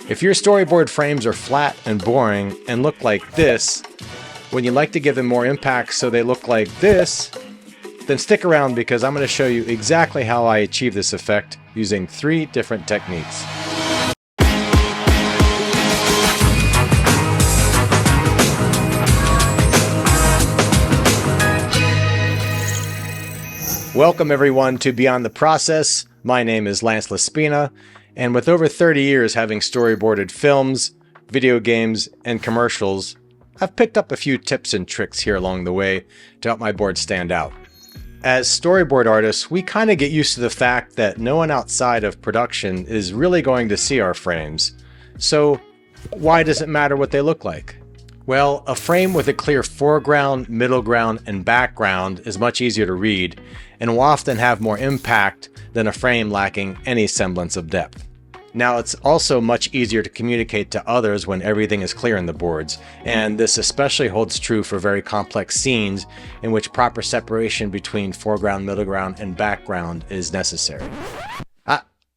If your storyboard frames are flat and boring and look like this, when you like to give them more impact so they look like this, then stick around because I'm going to show you exactly how I achieve this effect using 3 different techniques. Welcome everyone to Beyond the Process. My name is Lance Laspina, and with over 30 years having storyboarded films, video games, and commercials, I've picked up a few tips and tricks here along the way to help my board stand out. As storyboard artists, we kind of get used to the fact that no one outside of production is really going to see our frames. So why does it matter what they look like? Well, a frame with a clear foreground, middle ground, and background is much easier to read and will often have more impact than a frame lacking any semblance of depth. Now, it's also much easier to communicate to others when everything is clear in the boards, and this especially holds true for very complex scenes in which proper separation between foreground, middle ground, and background is necessary.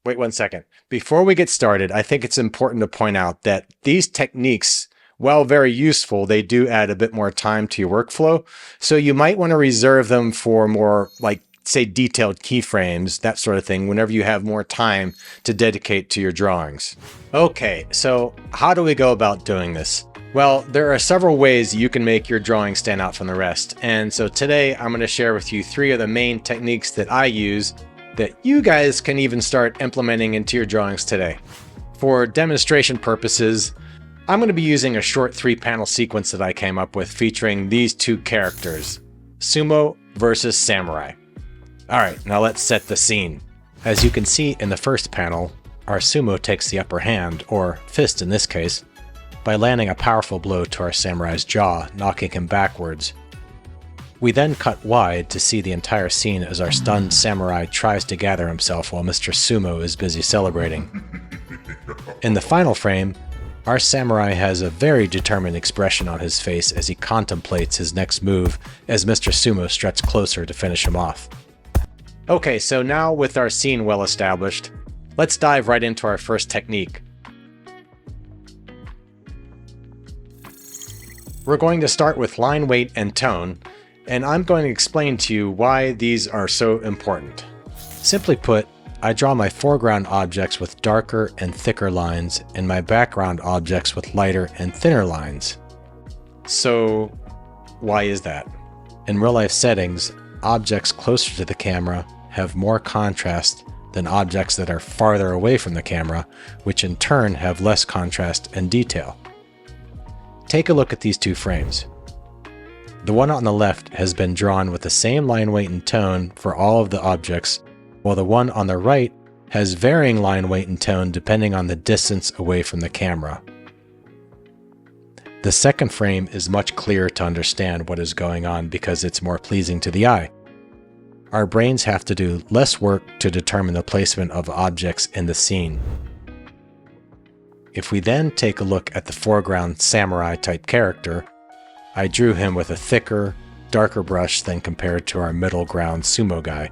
Wait 1 second. Before we get started, I think it's important to point out that these techniques, while very useful, they do add a bit more time to your workflow, so you might want to reserve them for more, like, say, detailed keyframes, that sort of thing, whenever you have more time to dedicate to your drawings. Okay, so how do we go about doing this? Well, there are several ways you can make your drawing stand out from the rest, and so today I'm going to share with you 3 of the main techniques that I use that you guys can even start implementing into your drawings today. For demonstration purposes, I'm going to be using a short 3-panel sequence that I came up with featuring these 2 characters, Sumo versus Samurai. Alright, now let's set the scene. As you can see in the first panel, our Sumo takes the upper hand, or fist in this case, by landing a powerful blow to our Samurai's jaw, knocking him backwards. We then cut wide to see the entire scene as our stunned Samurai tries to gather himself while Mr. Sumo is busy celebrating. In the final frame, our Samurai has a very determined expression on his face as he contemplates his next move as Mr. Sumo struts closer to finish him off. Okay, so now with our scene well established, let's dive right into our first technique. We're going to start with line weight and tone, and I'm going to explain to you why these are so important. Simply put, I draw my foreground objects with darker and thicker lines and my background objects with lighter and thinner lines. So, why is that? In real-life settings, objects closer to the camera have more contrast than objects that are farther away from the camera, which in turn have less contrast and detail. Take a look at these 2 frames. The one on the left has been drawn with the same line weight and tone for all of the objects, while the one on the right has varying line weight and tone depending on the distance away from the camera. The second frame is much clearer to understand what is going on because it's more pleasing to the eye. Our brains have to do less work to determine the placement of objects in the scene. If we then take a look at the foreground samurai type character, I drew him with a thicker, darker brush than compared to our middle ground sumo guy,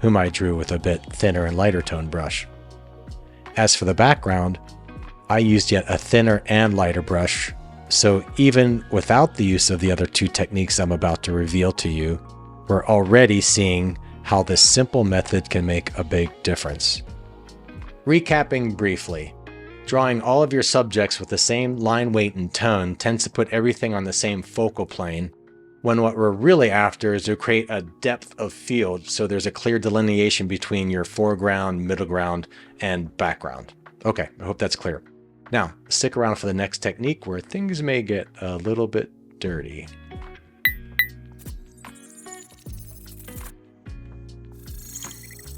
whom I drew with a bit thinner and lighter toned brush. As for the background, I used yet a thinner and lighter brush, so even without the use of the other 2 techniques I'm about to reveal to you, we're already seeing how this simple method can make a big difference. Recapping briefly, drawing all of your subjects with the same line weight and tone tends to put everything on the same focal plane, when what we're really after is to create a depth of field so there's a clear delineation between your foreground, middle ground, and background. Okay, I hope that's clear. Now, stick around for the next technique where things may get a little bit dirty.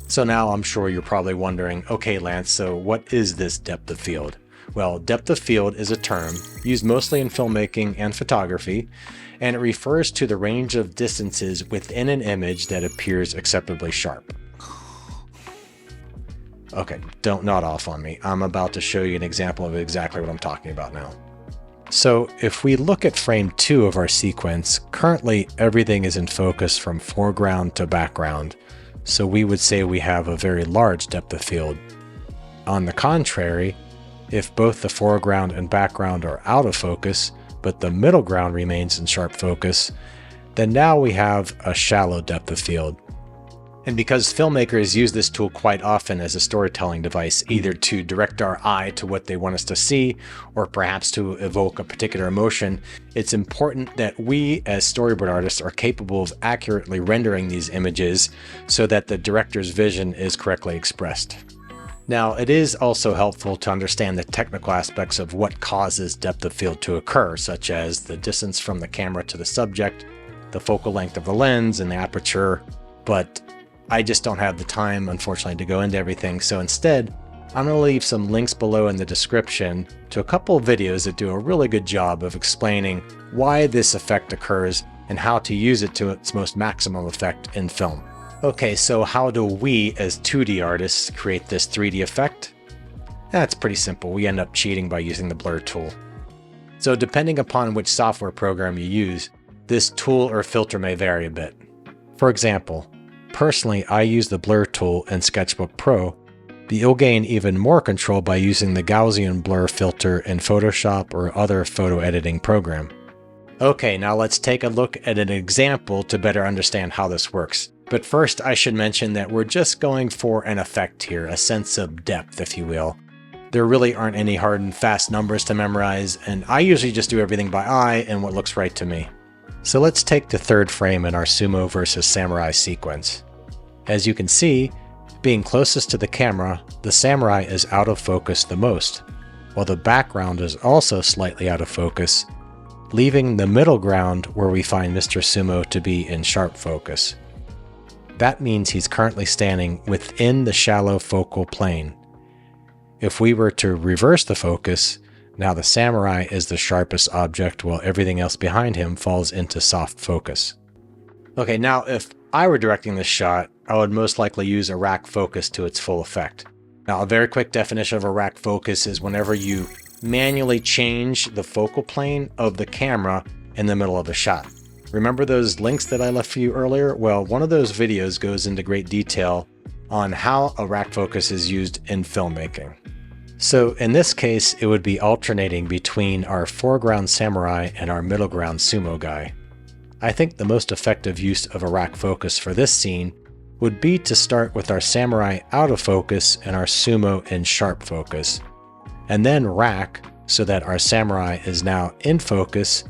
So now I'm sure you're probably wondering, okay Lance, so what is this depth of field? Well, depth of field is a term used mostly in filmmaking and photography, and it refers to the range of distances within an image that appears acceptably sharp. Okay, don't nod off on me. I'm about to show you an example of exactly what I'm talking about now. So if we look at frame 2 of our sequence, currently everything is in focus from foreground to background, so we would say we have a very large depth of field. On the contrary, If both the foreground and background are out of focus, but the middle ground remains in sharp focus, then now we have a shallow depth of field. And because filmmakers use this tool quite often as a storytelling device, either to direct our eye to what they want us to see, or perhaps to evoke a particular emotion, it's important that we as storyboard artists are capable of accurately rendering these images so that the director's vision is correctly expressed. Now, it is also helpful to understand the technical aspects of what causes depth of field to occur, such as the distance from the camera to the subject, the focal length of the lens, and the aperture, but I just don't have the time, unfortunately, to go into everything, so instead, I'm going to leave some links below in the description to a couple of videos that do a really good job of explaining why this effect occurs and how to use it to its most maximum effect in film. Okay, so how do we, as 2D artists, create this 3D effect? That's pretty simple. We end up cheating by using the blur tool. So depending upon which software program you use, this tool or filter may vary a bit. For example, personally, I use the blur tool in Sketchbook Pro, but you'll gain even more control by using the Gaussian blur filter in Photoshop or other photo editing program. Okay, now let's take a look at an example to better understand how this works. But first, I should mention that we're just going for an effect here, a sense of depth, if you will. There really aren't any hard and fast numbers to memorize, and I usually just do everything by eye and what looks right to me. So let's take the third frame in our sumo versus samurai sequence. As you can see, being closest to the camera, the samurai is out of focus the most, while the background is also slightly out of focus, leaving the middle ground where we find Mr. Sumo to be in sharp focus. That means he's currently standing within the shallow focal plane. If we were to reverse the focus, now the samurai is the sharpest object while everything else behind him falls into soft focus. Okay, now if I were directing this shot, I would most likely use a rack focus to its full effect. Now, a very quick definition of a rack focus is whenever you manually change the focal plane of the camera in the middle of a shot. Remember those links that I left for you earlier? Well, one of those videos goes into great detail on how a rack focus is used in filmmaking. So in this case, it would be alternating between our foreground samurai and our middle ground sumo guy. I think the most effective use of a rack focus for this scene would be to start with our samurai out of focus and our sumo in sharp focus, and then rack so that our samurai is now in focus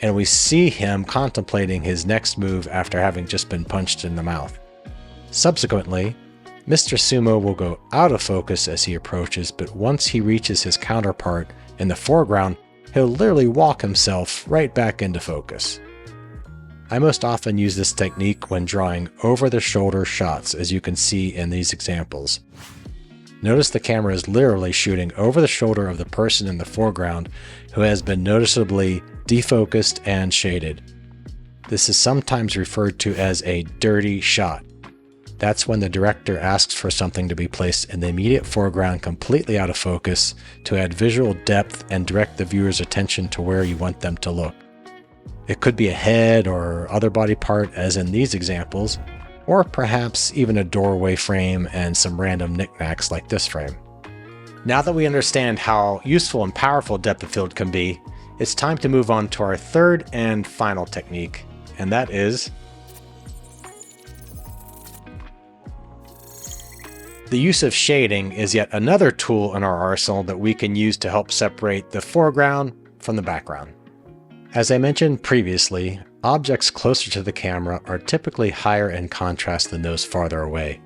and we see him contemplating his next move after having just been punched in the mouth. Subsequently, Mr. Sumo will go out of focus as he approaches, but once he reaches his counterpart in the foreground, he'll literally walk himself right back into focus. I most often use this technique when drawing over-the-shoulder shots, as you can see in these examples. Notice the camera is literally shooting over the shoulder of the person in the foreground who has been noticeably defocused and shaded. This is sometimes referred to as a dirty shot. That's when the director asks for something to be placed in the immediate foreground completely out of focus to add visual depth and direct the viewer's attention to where you want them to look. It could be a head or other body part, as in these examples, or perhaps even a doorway frame and some random knickknacks like this frame. Now that we understand how useful and powerful depth of field can be, it's time to move on to our third and final technique, and that is the use of shading is yet another tool in our arsenal that we can use to help separate the foreground from the background. As I mentioned previously, objects closer to the camera are typically higher in contrast than those farther away.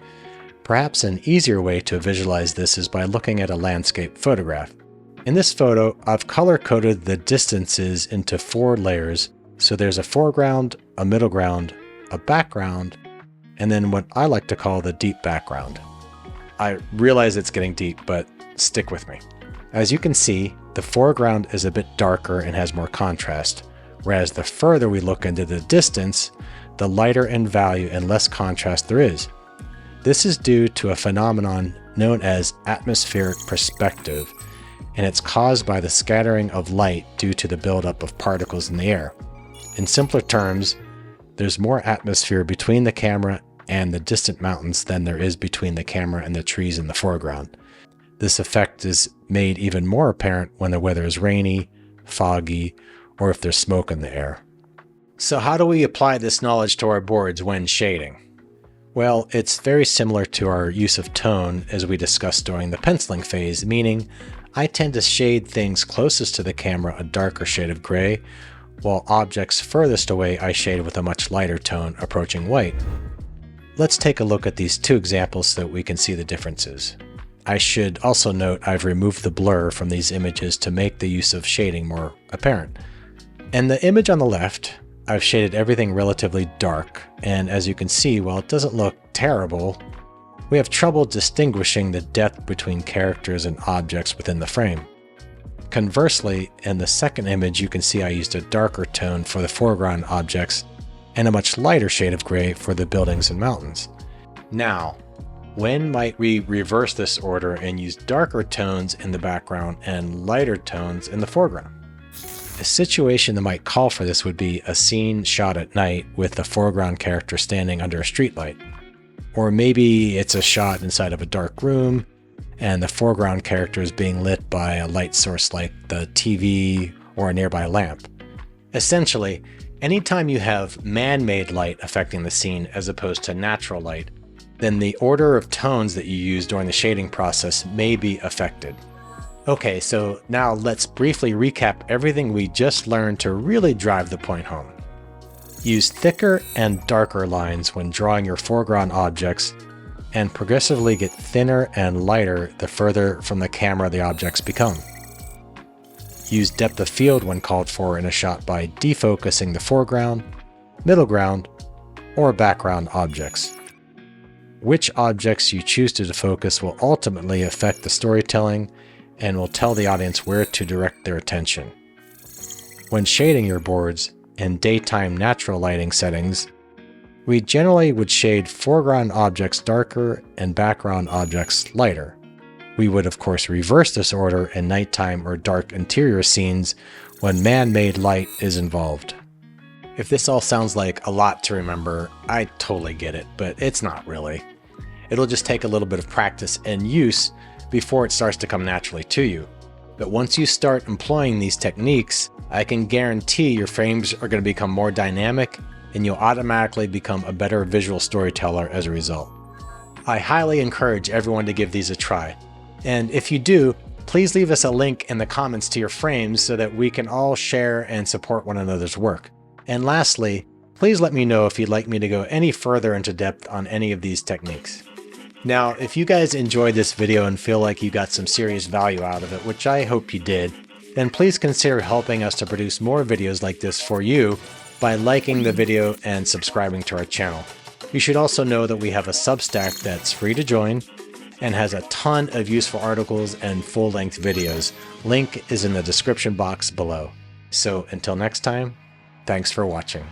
Perhaps an easier way to visualize this is by looking at a landscape photograph. In this photo, I've color-coded the distances into 4 layers, so there's a foreground, a middle ground, a background, and then what I like to call the deep background. I realize it's getting deep, but stick with me. As you can see, the foreground is a bit darker and has more contrast, whereas the further we look into the distance, the lighter in value and less contrast there is. This is due to a phenomenon known as atmospheric perspective, and it's caused by the scattering of light due to the buildup of particles in the air. In simpler terms, there's more atmosphere between the camera and the distant mountains than there is between the camera and the trees in the foreground. This effect is made even more apparent when the weather is rainy, foggy, or if there's smoke in the air. So how do we apply this knowledge to our boards when shading? Well, it's very similar to our use of tone as we discussed during the penciling phase, meaning I tend to shade things closest to the camera a darker shade of gray, while objects furthest away I shade with a much lighter tone approaching white. Let's take a look at these two examples so that we can see the differences. I should also note I've removed the blur from these images to make the use of shading more apparent. In the image on the left, I've shaded everything relatively dark, and as you can see, while it doesn't look terrible, we have trouble distinguishing the depth between characters and objects within the frame. Conversely, in the second image you can see I used a darker tone for the foreground objects and a much lighter shade of gray for the buildings and mountains. Now, when might we reverse this order and use darker tones in the background and lighter tones in the foreground? A situation that might call for this would be a scene shot at night with the foreground character standing under a streetlight. Or maybe it's a shot inside of a dark room and the foreground character is being lit by a light source like the TV or a nearby lamp. Essentially, anytime you have man-made light affecting the scene as opposed to natural light, then the order of tones that you use during the shading process may be affected. Okay, so now let's briefly recap everything we just learned to really drive the point home. Use thicker and darker lines when drawing your foreground objects, and progressively get thinner and lighter the further from the camera the objects become. Use depth of field when called for in a shot by defocusing the foreground, middle ground, or background objects. Which objects you choose to defocus will ultimately affect the storytelling and will tell the audience where to direct their attention. When shading your boards in daytime natural lighting settings, we generally would shade foreground objects darker and background objects lighter. We would of course reverse this order in nighttime or dark interior scenes when man-made light is involved. If this all sounds like a lot to remember, I totally get it, but it's not really. It'll just take a little bit of practice and use before it starts to come naturally to you. But once you start employing these techniques, I can guarantee your frames are going to become more dynamic and you'll automatically become a better visual storyteller as a result. I highly encourage everyone to give these a try. And if you do, please leave us a link in the comments to your frames so that we can all share and support one another's work. And lastly, please let me know if you'd like me to go any further into depth on any of these techniques. Now, if you guys enjoyed this video and feel like you got some serious value out of it, which I hope you did, then please consider helping us to produce more videos like this for you by liking the video and subscribing to our channel. You should also know that we have a Substack that's free to join and has a ton of useful articles and full-length videos. Link is in the description box below. So until next time, thanks for watching.